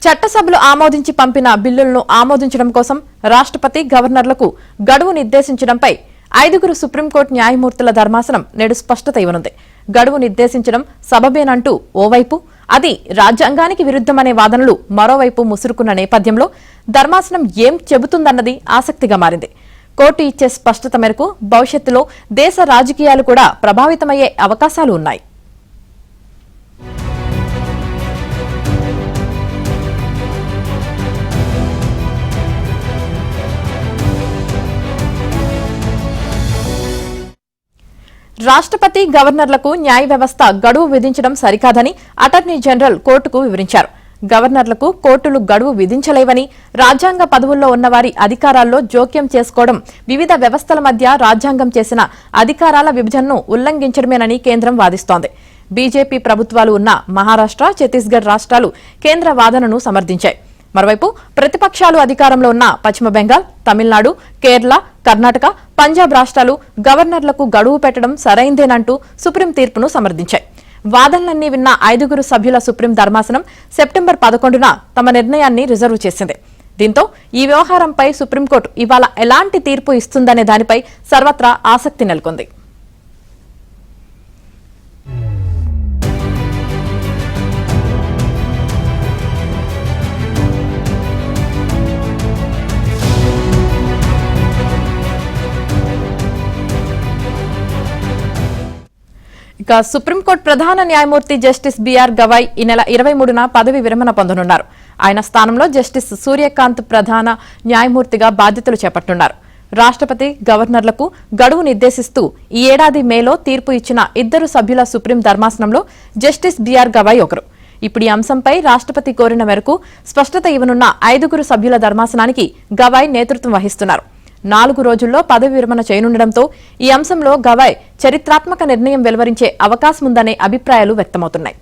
చట్టసభలు ఆమోదించి పంపిన బిల్లులను ఆమోదించడం కోసం రాష్ట్రపతి గవర్నర్లకు గడువు నిర్దేశించడంపై 5 సుప్రీంకోర్టు న్యాయమూర్తుల ధర్మాసనం నేడు స్పష్టత ఇవ్వనుంది. గడువు నిర్దేశించడం సబబేనంటూ ఓవైపు, అది రాజ్యాంగానికి విరుద్ధమనే వాదనలు మరోవైపు ముసురుకున్న నేపథ్యంలో ధర్మాసనం ఏం చెబుతుందన్నది ఆసక్తిగా మారింది. కోర్టు ఇచ్చే స్పష్టత మేరకు భవిష్యత్తులో దేశ రాజకీయాలు కూడా ప్రభావితమయ్యే అవకాశాలు ఉన్నాయి. రాష్ట్రపతి గవర్నర్లకు న్యాయ వ్యవస్థ గడువు విధించడం సరికాదని అటార్నీ జనరల్ కోర్టుకు వివరించారు. గవర్నర్లకు కోర్టులు గడువు విధించలేవని, రాజ్యాంగ పదవుల్లో ఉన్నవారి అధికారాల్లో జోక్యం చేసుకోవడం వివిధ వ్యవస్థల మధ్య రాజ్యాంగం చేసిన అధికారాల విభజనను ఉల్లంఘించడమేనని కేంద్రం వాదిస్తోంది. బీజేపీ ప్రభుత్వాలు ఉన్న మహారాష్ట్ర, ఛత్తీస్గఢ్ రాష్ట్రాలు కేంద్ర వాదనను సమర్థించాయి. మరోవైపు ప్రతిపక్షాలు అధికారంలో ఉన్న పశ్చిమ బెంగాల్, తమిళనాడు, కేరళ, కర్ణాటక, పంజాబ్ రాష్ట్రాలు గవర్నర్లకు గడువు పెట్టడం సరైందేనంటూ సుప్రీం తీర్పును సమర్థించాయి. వాదనలన్నీ విన్న 5 సభ్యుల సుప్రీం ధర్మాసనం సెప్టెంబర్ 11న తమ నిర్ణయాన్ని రిజర్వ్ చేసింది. దీంతో ఈ వ్యవహారంపై సుప్రీంకోర్టు ఇవాళ ఎలాంటి తీర్పు ఇస్తుందనే దానిపై సర్వత్రా ఆసక్తి నెలకొంది. ఇక సుప్రీంకోర్టు ప్రధాన న్యాయమూర్తి జస్టిస్ బిఆర్ గవాయ్ ఈ నెల 23న పదవి విరమణ పొందనున్నారు. ఆయన స్థానంలో జస్టిస్ సూర్యకాంత్ ప్రధాన న్యాయమూర్తిగా బాధ్యతలు చేపట్టనున్నారు. రాష్ట్రపతి గవర్నర్లకు గడువు నిర్దేశిస్తూ ఈ ఏడాది మేలో తీర్పు ఇచ్చిన 2 సభ్యుల సుప్రీం ధర్మాసనంలో జస్టిస్ బిఆర్ గవాయ్ ఒకరు. ఇప్పుడు ఈ అంశంపై రాష్ట్రపతి కోరిన మేరకు స్పష్టత ఇవ్వనున్న 5 సభ్యుల ధర్మాసనానికి గవాయ్ నేతృత్వం వహిస్తున్నారు. 4 రోజుల్లో పదవి విరమణ చేయనుండటంతో ఈ అంశంలో గవాయ్ చరిత్రాత్మక నిర్ణయం వెలువరించే అవకాశముందనే అభిప్రాయాలు వ్యక్తమవుతున్నాయి.